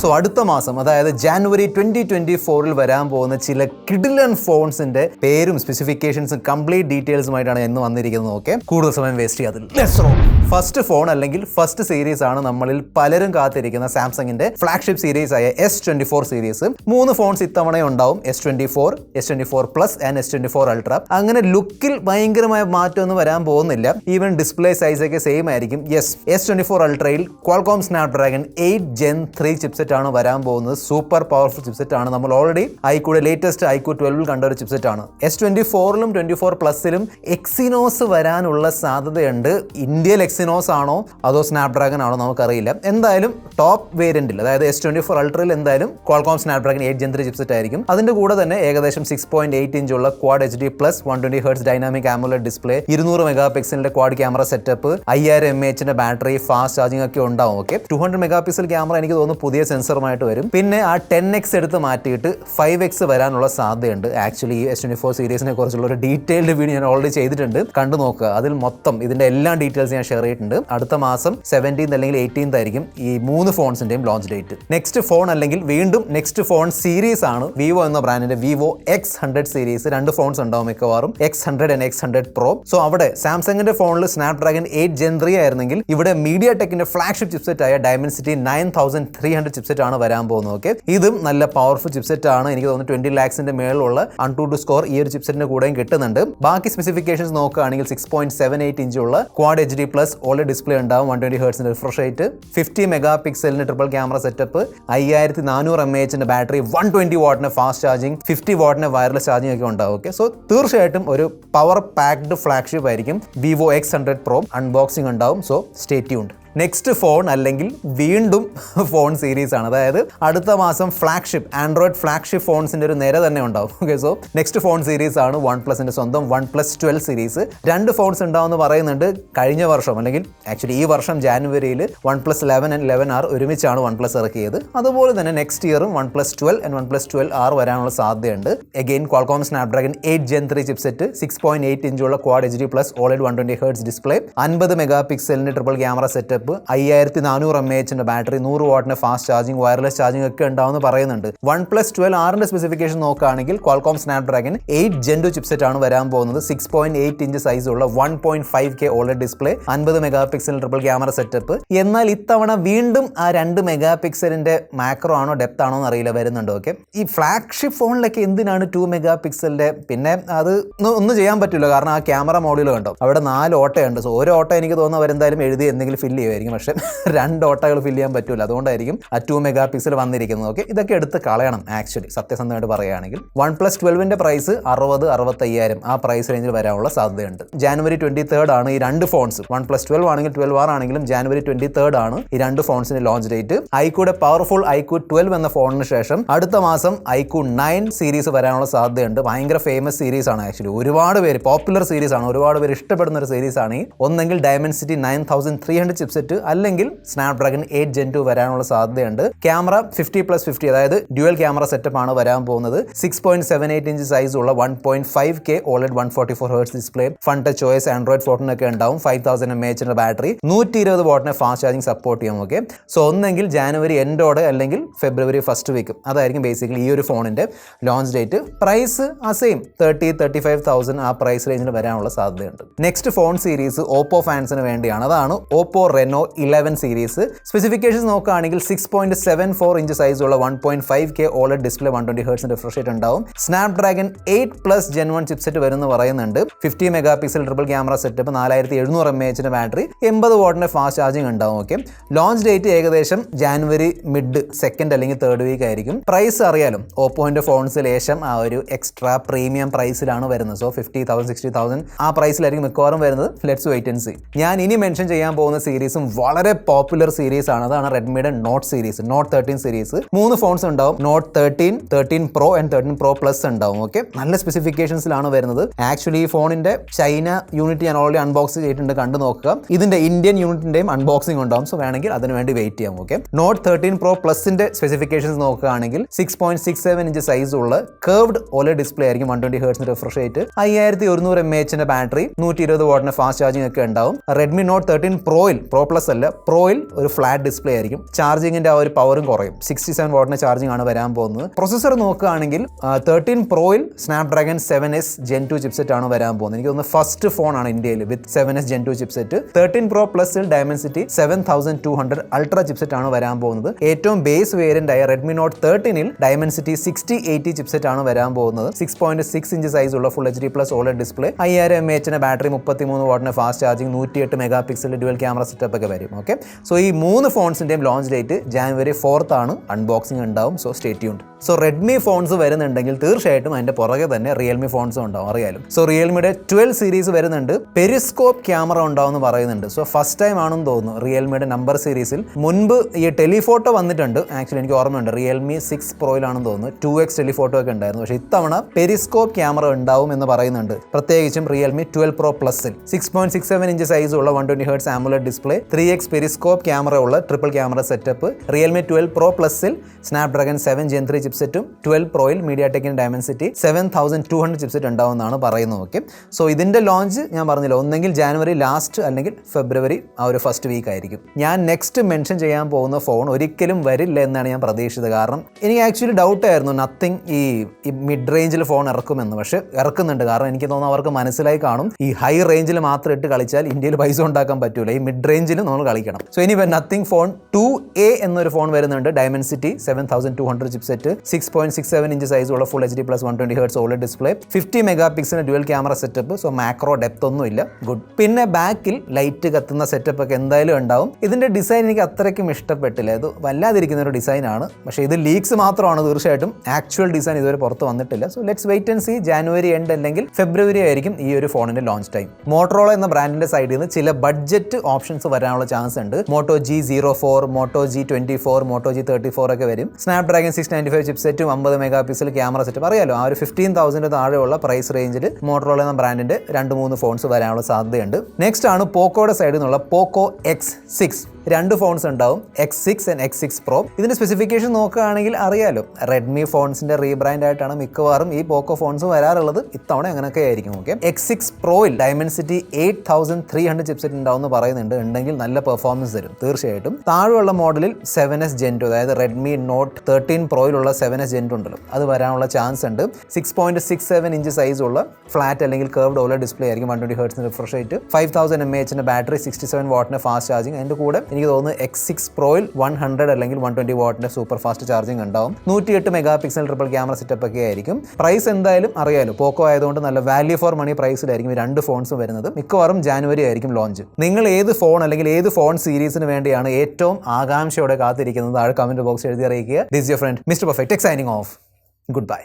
So അടുത്ത മാസം അതായത് ജാനുവരി 2024 വരാൻ പോകുന്ന ചില കിഡിലൻ ഫോൺസിന്റെ പേരും സ്പെസിഫിക്കേഷൻസും കംപ്ലീറ്റ് ഡീറ്റെയിൽസുമായിട്ടാണ് ഇന്ന് വന്നിരിക്കുന്നത്. ഓക്കെ, കൂടുതൽ സമയം വേസ്റ്റ് ചെയ്യാതില്ല. ഫസ്റ്റ് ഫോൺ അല്ലെങ്കിൽ ഫസ്റ്റ് സീരീസ് ആണ് നമ്മളിൽ പലരും കാത്തിരിക്കുന്ന സാംസങ്ങിന്റെ ഫ്ലാഗ്ഷിപ്പ് സീരീസ് ആയ S24 സീരീസ്. 3 ഫോൺസ് ഇത്തവണ ഉണ്ടാവും, S24, S24 Plus and S24 Ultra. അങ്ങനെ ലുക്കിൽ ഭയങ്കരമായ മാറ്റമൊന്നും വരാൻ പോകുന്നില്ല. ഈവൻ ഡിസ്പ്ലേ സൈസ് ഒക്കെ സെയിം ആയിരിക്കും. S24 Ultraയിൽ Qualcomm Snapdragon 8 Gen 3 chipset ആണ് വരാൻ പോകുന്നത്. സൂപ്പർ പവർഫുൾ ചിപ്സെറ്റ് ആണ്. നമ്മൾ ഓൾറെഡി ഐക്യൂടെ ലേറ്റസ്റ്റ് ഐക്യൂ 12 കണ്ട ഒരു ചിപ്സെറ്റ് ആണ്. S24ലും 24 Plusലും എക്സിനോസ് വരാനുള്ള സാധ്യതയുണ്ട്. ഇന്ത്യയിൽ എക്സിനോസ് ആണോ അതോ സ്നാപ്ഡ്രാഗൺ ആണോ നമുക്കറിയില്ല. എന്തായാലും ടോപ്പ് വേരിയന്റിൽ അതായത് S24 Ultraയിൽ എന്തായാലും Qualcomm Snapdragon 8 Gen 3 ചിപ്സെറ്റ് ആയിരിക്കും. അതിന്റെ കൂടെ തന്നെ ഏകദേശം 6.8 ഇഞ്ചുള്ള Quad HD Plus 120 Hz dynamic AMOLED display, 200 മെഗാപിക്സലിന്റെ quad camera setup, 5000 mAh battery, fast charging ഒക്കെ ഉണ്ടാവും. ഓക്കെ, 200 മെഗാപിക്സൽ ക്യാമറ എനിക്ക് തോന്നുന്നു പുതിയ സെൻസറുമായിട്ട് വരും. പിന്നെ ആ 10x എടുത്ത് മാറ്റിയിട്ട് 5x വരാനുള്ള സാധ്യതയുണ്ട്. ആക്ച്വലി ഈ S24 സീരീസിനെ കുറിച്ചുള്ള ഒരു ഡീറ്റെയിൽഡ് വീഡിയോ ഞാൻ ഓൾറെഡി ചെയ്തിട്ടുണ്ട്, കണ്ടു നോക്കുക. അതിൽ മൊത്തം ഇതിന്റെ എല്ലാ ഡീറ്റെയിൽസ് ഞാൻ ഷെയർ ചെയ്തിട്ടുണ്ട്. അടുത്ത മാസം 17th അല്ലെങ്കിൽ 18th ആയിരിക്കും ഈ 3 ഫോൺസിന്റെയും ലോഞ്ച് ഡേറ്റ്. നെക്സ്റ്റ് ഫോൺ അല്ലെങ്കിൽ വീണ്ടും നെക്സ്റ്റ് ഫോൺ സീരീസ് ആണ് വിവോ എന്ന ബ്രാൻഡിന്റെ വിവോ X100 സീരീസ്. 2 ഫോൺസ് ഉണ്ടാവും മിക്കവാറും, X100 and X100 Pro. So അവിടെ സാംസങ്ങിന്റെ ഫോണിൽ Snapdragon 8 Gen 3 ആയിരുന്നെങ്കിൽ ഇവിടെ മീഡിയ ടെക്കിന്റെ ഫ്ലാഗ്ഷിപ്പ് ചിപ്സെറ്റ് ആയ Dimensity 9300 ചിപ്സെറ്റ് ആണ് വരാൻ പോകുന്നത്. ഓക്കെ, ഇതും നല്ല പവർഫുൾ ചിപ്സെറ്റ് ആണ്. എനിക്ക് തോന്നുന്നു 20 lakhsന്റെ മേലുള്ള അൺടു സ്കോർ ഈ ഒരു ചിപ്സെറ്റിന്റെ കൂടെയും കിട്ടുന്നുണ്ട്. ബാക്കി സ്പെസിഫിക്കേഷൻസ് നോക്കുകയാണെങ്കിൽ 6.78 ഇഞ്ചുള്ള Quad HD Plus OLED display ഉണ്ടാവും, 120 Hz റിഫ്രഷ് റേറ്റ്, 50 മെഗാപിക്സലിന്റെ triple camera setup, 5400 mAh battery, 120 വാട്ടിന് ഫാസ്റ്റ് ചാർജിംഗ്, 50 വാട്ടിന് വയർലെസ് ചാർജിംഗ് ഒക്കെ ഉണ്ടാവും. ഓക്കെ, സോ തീർച്ചയായിട്ടും ഒരു പവർ പാക്ഡ് ഫ്ലാഗ്ഷിപ്പ് ആയിരിക്കും വിവോ X100 Pro. അൺബോക്സിംഗ് ഉണ്ടാവും, so stay tuned. Next phone അല്ലെങ്കിൽ വീണ്ടും ഫോൺ സീരീസ് ആണ്. അതായത് അടുത്ത മാസം ഫ്ലാഗ്ഷിപ്പ് ആൻഡ്രോയിഡ് ഫ്ലാഗ്ഷിപ്പ് ഫോൺസിന്റെ ഒരു നിര തന്നെ ഉണ്ടാവും. Okay, so next phone series ആണ് OnePlusന്റെ സ്വന്തം OnePlus 12 സീരീസ്. 2 ഫോൺസ് ഉണ്ടാവുമെന്ന് പറയുന്നുണ്ട്. കഴിഞ്ഞ വർഷം അല്ലെങ്കിൽ ആക്ച്വലി ഈ വർഷം ജാനുവരിയിൽ OnePlus 11 ആൻഡ് 11R ഒരുമിച്ചാണ് OnePlus ഇറക്കിയത്. അതുപോലെ തന്നെ നെക്സ്റ്റ് ഇയറും OnePlus 12 ആൻഡ് OnePlus 12R വരാനുള്ള സാധ്യതയുണ്ട്. Again Qualcomm Snapdragon 8 Gen 3 chipset, 6.8 ഇഞ്ചുള്ള Quad HD Plus OLED 120 Hz display, 50 മെഗാപിക്സലിന്റെ triple camera setup, 5400 mAh battery, 100 വാട്ടിന് ഫാസ്റ്റ് ചാർജിംഗ്, വയർലെസ് ചാർജിംഗ് ഒക്കെ ഉണ്ടാവുമെന്ന് പറയുന്നുണ്ട്. OnePlus 12Rന്റെ സ്പെസിഫിക്കേഷൻ നോക്കുകയാണെങ്കിൽ Qualcomm Snapdragon 8 Gen 2 ചിപ്സെറ്റ് ആണ് വരാൻ പോകുന്നത്. 6.8 ഇഞ്ച് സൈസുള്ള 1.5K OLED display, 50 megapixel triple camera setup. എന്നാൽ ഇത്തവണ വീണ്ടും ആ 2 മെഗാപിക്സലിന്റെ മാക്രോ ആണോ ഡെപ്ത് ആണോ എന്ന് അറിയില്ല വരുന്നുണ്ട്. ഓക്കെ, ഈ ഫ്ലാഗ്ഷിപ്പ് ഫോണിലൊക്കെ എന്തിനാണ് 2 മെഗാപിക്സലിന്റെ? പിന്നെ അത് ഒന്നും ചെയ്യാൻ പറ്റില്ല, കാരണം ആ ക്യാമറ മോഡ്യൂൾ കണ്ടോ അവിടെ 4 ഓട്ടയുണ്ട്. സോ ഒരു ഓട്ട എനിക്ക് തോന്നുന്നു അവരെന്തായാലും എഴുതി എന്തെങ്കിലും ഫില്ല് ചെയ്യുമായിരിക്കും, പക്ഷേ 2 ഓട്ടകൾ ഫില്ല് ചെയ്യാൻ പറ്റില്ല. അതുകൊണ്ടായിരിക്കും ആ 2 മെഗാപിക്സൽ വന്നിരിക്കുന്നത്. ഓക്കെ, ഇതൊക്കെ എടുത്ത് കളയണം ആക്ച്വലി സത്യസന്ധമായിട്ട് പറയുകയാണെങ്കിൽ. OnePlus 12ന്റെ പ്രൈസ് 60-65 ആ പ്രൈസ് റേഞ്ചിൽ വരാനുള്ള സാധ്യതയുണ്ട്. ജാനുവരി 23rd ആണ് ഈ 2 ഫോൺസ്. OnePlus 12 ആണെങ്കിലും 12R ആണെങ്കിലും ജാനുവരി 23rd ആണ് ഈ 2 ഫോൺസിന്റെ ലോഞ്ച് ഡേറ്റ്. ഐക്യൂടെ പവർഫുൾ ഐക്യൂ 12 എന്ന ഫോണിന് ശേഷം അടുത്ത മാസം ഐക്യൂ 9 സീരീസ് വരാനുള്ള സാധ്യതയുണ്ട്. ഭയങ്കര ഫേമസ് സീരീസ് ആണ് ആക്ച്വലി. ഒരുപാട് പേര് പോപ്പുലർ സീരീസ് ആണ്, ഒരുപാട് പേര് ഇഷ്ടപ്പെടുന്ന ഒരു സീരീസ് ആണ്. ഒന്നെങ്കിൽ Dimensity 9300 ചിപ്സെറ്റ് അല്ലെങ്കിൽ Snapdragon 8 Gen 2 വരാനുള്ള സാധ്യതയുണ്ട്. ക്യാമറ 50+50 അതായത് ഡ്യുവൽ ക്യാമറ സെറ്റപ്പ് ആണ് വരാൻ പോകുന്നത്. 6.78 ഇഞ്ച് സൈസ് ഉള്ള 1.5K OLED 144 Hz display, fun touch OS, Android 14 ഒക്കെ ഉണ്ടാവും, 5000 mAh ബാറ്ററി, 120 വാട്ടിന് ഫാസ്റ്റ് ചാർജിംഗ് സപ്പോർട്ട് ചെയ്യും. ഓക്കെ, സോ ഒന്നെങ്കിൽ ജാനുവരി എൻഡോടെ അല്ലെങ്കിൽ ഫെബ്രുവരി ഫസ്റ്റ് വീക്ക് അതായിരിക്കും ബേസിക്കലി ഈ ഒരു ഫോണിന്റെ ലോഞ്ച് ഡേറ്റ്. പ്രൈസ് ആ സെയിം 30-35,000 ആ പ്രൈസ് റേഞ്ചിൽ വരാനുള്ള സാധ്യതയുണ്ട്. നെക്സ്റ്റ് ഫോൺ സീരീസ് ഓപ്പോ ഫാൻസിന് വേണ്ടിയാണ്. അതാണ് Oppo Reno 11 സീരീസ്. സ്പെസിഫിക്കേഷൻസ് നോക്കുകയാണെങ്കിൽ 6.74 ഇഞ്ച് സൈസുള്ള 1.5K OLED display, 120 Hz refresh rate ഉണ്ടാവും. Snapdragon 8+ Gen 1 ചിപ്സെറ്റ് വരുമെന്ന് പറയുന്നുണ്ട്. 50 megapixel triple camera setup, 4700 mAh battery, 80 വാട്ടിന്റെ ഫാസ്റ്റ് ചാർജിംഗ് ഉണ്ടാവും. ഓക്കെ, ലോഞ്ച് ഡേറ്റ് ഏകദേശം ജാനുവരി മിഡ് സെക്കൻഡ് അല്ലെങ്കിൽ തേർഡ് വീക്ക് ആയിരിക്കും. പ്രൈസ് അറിയാലോ, ഓപ്പോന്റെ ഫോൺസ് ലേശം ആ ഒരു എക്സ്ട്രാ പ്രീമിയം പ്രൈസിലാണ് വരുന്നത്. സോ 50,000 60,000 ആ പ്രൈസിലായിരിക്കും മിക്കവാറും വരുന്നത്. Let's wait and see. ഞാൻ ഇനി മെൻഷൻ ചെയ്യാൻ പോകുന്ന സീരീസും വളരെ പോപ്പുലർ സീരീസ് ആണ്. അതാണ് റെഡ്മിയുടെ നോട്ട് സീരീസ്, നോട്ട് 13 സീരീസ്. 3 ഫോൺസ് ഉണ്ടാവും. Note 13, 13 Pro and 13 Pro Plus ഉണ്ടാവും. ഓക്കെ, നല്ല സ്പെസിഫിക്കേഷൻസിലാണ് വരുന്നത്. ആക്ച്വലി ഈ ഫോണിന്റെ ചൈന യൂണിറ്റ് ഞാൻ ഓൾറെഡി അൺബോക്സ് ചെയ്തിട്ടുണ്ട്, കണ്ടു നോക്കുക. ഇതിന്റെ ഇന്ത്യൻ യൂണിറ്റിന്റെയും അൺബോക്സിംഗ് ഉണ്ടാവും. സോ വേണമെങ്കിൽ അതിന് വേണ്ടി വെയിറ്റ് ചെയ്യാം. ഓക്കെ, നോട്ട് 13 Pro Plusന്റെ സ്പെസിഫിക്കേഷൻസ് നോക്കുകയാണെങ്കിൽ 6.67 ഇഞ്ച് സൈസ് ഉള്ള കർവ്ഡ് OLED ഡിസ്പ്ലേ ആയിരിക്കും, 120 Hz refresh rate, 5100 mAh battery, 120 വാട്ടിന് ഫാസ്റ്റ് ചാർജിംഗ് ഒക്കെ ഉണ്ടാവും. റെഡ്മി നോട്ട് 13 Pro പ്ലസ് അല്ല, പ്രോയിൽ ഒരു ഫ്ലാറ്റ് ഡിസ്പ്ലേ ആയിരിക്കും. ചാർജിങ്ങിന്റെ ആ ഒരു പവറും കുറയും. 67 വാട്ടിന്റെ ചാർജിങ് ആണ് വരാൻ പോകുന്നത്. പ്രൊസസ്സർ നോക്കുകയാണെങ്കിൽ 13 പ്രോയിൽ സ്നാപ്ഡ്രാഗൺ 7S Gen 2 ചിപ്സെറ്റ് ആണ് വരാൻ പോകുന്നത്. എനിക്ക് തോന്നുന്നു ഫസ്റ്റ് ഫോൺ ആണ് ഇന്ത്യയിൽ with 7S Gen 2 chipset. 13 Pro പ്ലസിൽ ഡയമൻസിറ്റി 7200 അൾട്രാ ചിപ്സെറ്റ് ആണ് വരാൻ പോകുന്നത്. ഏറ്റവും ബേസ് വേരിയന്റ് ആയ റെഡ്മി നോട്ട് 13ൽ ഡയമൻസിറ്റി 6080 ചിപ്സെറ്റ് ആണ് വരാൻ പോകുന്നത്. 6.6 ഇഞ്ച് സൈസ് ഉള്ള full HD plus OLED display, 5000 mAh battery, 33 വാട്ടിന്റെ fast charging, 108 mega pixel dual camera setup ഒക്കെ വരും. ഓക്കെ, സോ ഈ 3 ഫോൺസിന്റെയും ലോഞ്ച് ഡേറ്റ് January 4th ആണ്. അൺബോക്സിംഗ് ഉണ്ടാവും. So stay tuned. So Redmi phones വരുന്നുണ്ടെങ്കിൽ തീർച്ചയായിട്ടും അതിന്റെ പുറകെ തന്നെ റിയൽമി ഫോൺസും ഉണ്ടാവും, അറിയാലും. സോ റിയൽമിയുടെ 12 സീരീസ് വരുന്നുണ്ട്. പെരിസ്കോപ്പ് ക്യാമറ ഉണ്ടാവും എന്ന് പറയുന്നുണ്ട്. സോ ഫസ്റ്റ് ടൈം ആണെന്ന് തോന്നുന്നു റിയൽമിയുടെ നമ്പർ സീരീസിൽ. മുൻപ് ഈ ടെലിഫോട്ടോ വന്നിട്ടുണ്ട്. ആക്ച്വലി എനിക്ക് ഓർമ്മയുണ്ട്, റിയൽമി 6 പ്രോയിലാണെന്ന് തോന്നുന്നു 2x ടെലിഫോട്ടോ ഒക്കെ ഉണ്ടായിരുന്നു. പക്ഷേ ഇത്തവണ പെരിസ്കോപ്പ് ക്യാമറ ഉണ്ടാവും എന്ന് പറയുന്നുണ്ട്. പ്രത്യേകിച്ചും റിയൽമി 12 Pro പ്ലസിൽ 6.67 ഇഞ്ച് സൈസ് ഉള്ള 120 Hz AMOLED display, 3x periscope camera ഉള്ള triple camera setup, Realme 12 Pro പ്ലസിൽ സ്നാപ്ഡ്രാഗൺ 7 Gen 3 ചിപ്സെറ്റും, 12 പ്രോയിൽ മീഡിയാടെക്കിന്റെ ഡയമൻസിറ്റി 7200 ചിപ്സെറ്റ് ഉണ്ടാവുമെന്നാണ് പറയുന്നത്. ഓക്കെ, സോ ഇതിന്റെ ലോഞ്ച് ഞാൻ പറഞ്ഞില്ല, ഒന്നെങ്കിൽ ജാനുവരി ലാസ്റ്റ് അല്ലെങ്കിൽ ഫെബ്രുവരി ആ ഒരു ഫസ്റ്റ് വീക്ക് ആയിരിക്കും. ഞാൻ നെക്സ്റ്റ് മെൻഷൻ ചെയ്യാൻ പോകുന്ന ഫോൺ ഒരിക്കലും വരില്ല എന്നാണ് ഞാൻ പ്രതീക്ഷിച്ചത്. കാരണം എനിക്ക് ആക്ച്വലി ഡൗട്ട് ആയിരുന്നു നത്തിങ് ഈ മിഡ് റേഞ്ചിൽ ഫോൺ ഇറക്കുമെന്ന്. പക്ഷെ ഇറക്കുന്നുണ്ട്. കാരണം എനിക്ക് തോന്നുന്നു അവർക്ക് മനസ്സിലായി കാണും ഈ ഹൈ റേഞ്ചിൽ മാത്രം ഇട്ട് കളിച്ചാൽ ഇന്ത്യയിൽ പൈസ ഉണ്ടാക്കാൻ പറ്റൂല, ഈ മിഡ് റേഞ്ചിൽ നമ്മൾ കളിക്കണം. സോ ഇനി നത്തിങ് ഫോൺ 2A എന്നൊരു ഫോൺ വരുന്നുണ്ട്. ഡയമൻസിറ്റി 7200 ചിപ്സെറ്റ്, 6.67 ഇഞ്ച് സൈസ് ഉള്ള full HD plus 120 Hz OLED display, 50 mega പിക്സലിന്റെ dual camera setup. So macro depth ഒന്നും ഇല്ല, ഗുഡ്. പിന്നെ ബാക്കിൽ ലൈറ്റ് കത്തുന്ന സെറ്റപ്പ് ഒക്കെ എന്തായാലും ഉണ്ടാവും. ഇതിന്റെ ഡിസൈൻ എനിക്ക് അത്രയ്ക്കും ഇഷ്ടപ്പെട്ടില്ല. ഇത് വല്ലാതിരിക്കുന്ന ഒരു ഡിസൈൻ ആണ്. പക്ഷേ ഇത് ലീക്സ് മാത്രമാണ്, തീർച്ചയായിട്ടും ആക്ച്വൽ ഡിസൈൻ ഇതുവരെ പുറത്ത് വന്നിട്ടില്ല. So let's wait and see. January end അല്ലെങ്കിൽ ഫെബ്രുവരി ആയിരിക്കും ഈ ഒരു ഫോണിന്റെ ലോഞ്ച് ടൈം. മോട്ടോറോള എന്ന ബ്രാൻഡിന്റെ സൈഡിൽ നിന്ന് ചില ബഡ്ജറ്റ് ഓപ്ഷൻസ് വരാനുള്ള ചാൻസ് ഉണ്ട്. Moto G04, Moto G24, Moto G34 ഒക്കെ വരും. സ്നാപ്ഡ്രാഗൺ 695 ചിപ്സെറ്റും 50 മെഗാ പിക്സൽ ക്യാമറ സെറ്റപ്പ്. അറിയാലോ, ആ ഒരു 15,000 താഴെയുള്ള പ്രൈസ് റേഞ്ചിൽ മോട്ടോറോള എന്ന ബ്രാൻഡിന്റെ 2-3 ഫോൺസ് വരാനുള്ള സാധ്യതയുണ്ട്. നെക്സ്റ്റ് ആണ് പോക്കോയുടെ സൈഡിൽ നിന്നുള്ള പോക്കോ X6. 2 ഫോൺസ് ഉണ്ടാവും, X6 ആൻഡ് X6 Pro. ഇതിന്റെ സ്പെസിഫിക്കേഷൻ നോക്കുകയാണെങ്കിൽ അറിയാലോ, റെഡ്മി ഫോൺസിന്റെ റീബ്രാൻഡ് ആയിട്ടാണ് മിക്കവാറും ഈ പോക്കോ ഫോൺസ് വരാറുള്ളത്. ഇത്തവണ അങ്ങനെയൊക്കെ ആയിരിക്കും. ഓക്കെ, X6 പ്രോയിൽ ഡയമൻസിറ്റി 8300 ചിപ്സെറ്റ് ഉണ്ടാവും എന്ന് പറയുന്നുണ്ട്. ഉണ്ടെങ്കിൽ നല്ല പെർഫോമൻസ് തരും തീർച്ചയായിട്ടും. താഴെയുള്ള മോഡലിൽ 7S Gen 2, അതായത് റെഡ്മി നോട്ട് 13 പ്രോയിലുള്ള 7S Gen 2 ഉണ്ടല്ലോ, അത് വരാനുള്ള ചാൻസ് ഉണ്ട്. 6.67 ഇഞ്ച് സൈസ് ഉള്ള ഫ്ലാറ്റ് അല്ലെങ്കിൽ കർവ്ഡ് OLED ഡിസ്പ്ലേ ആയിരിക്കും. 120 Hz refresh rate, 5000 mAh battery, 67 വാട്ടിന്റെ ഫാസ്റ്റ് ചാർജിങ്. അതിന്റെ കൂടെ എനിക്ക് തോന്നുന്നു X6 പ്രോയിൽ 100 അല്ലെങ്കിൽ 120 വാട്ടിന്റെ സൂപ്പർ ഫാസ്റ്റ് ചാർജിങ് ഉണ്ടാവും. 108 mega pixel triple camera setup ഒക്കെ ആയിരിക്കും. പ്രൈസ് എന്തായാലും അറിയാലോ, പോക്കോ ആയതുകൊണ്ട് നല്ല വാല്യൂ ഫോർ മണി പ്രൈസിലായിരിക്കും 2 ഫോൺസ് വരുന്നത്. മിക്കവാറും ജാനുവരി ആയിരിക്കും ലോഞ്ച്. നിങ്ങൾ ഏത് ഫോൺ അല്ലെങ്കിൽ ഏത് ഫോൺ സീരീസിന് വേണ്ടിയാണ് ഏറ്റവും ആകാംക്ഷയോടെ കാത്തിരിക്കുന്നത്? താഴെ കമന്റ് ബോക്സ് എഴുതി അറിയിക്കുക. This your friend mister perfect tech signing off. Good bye.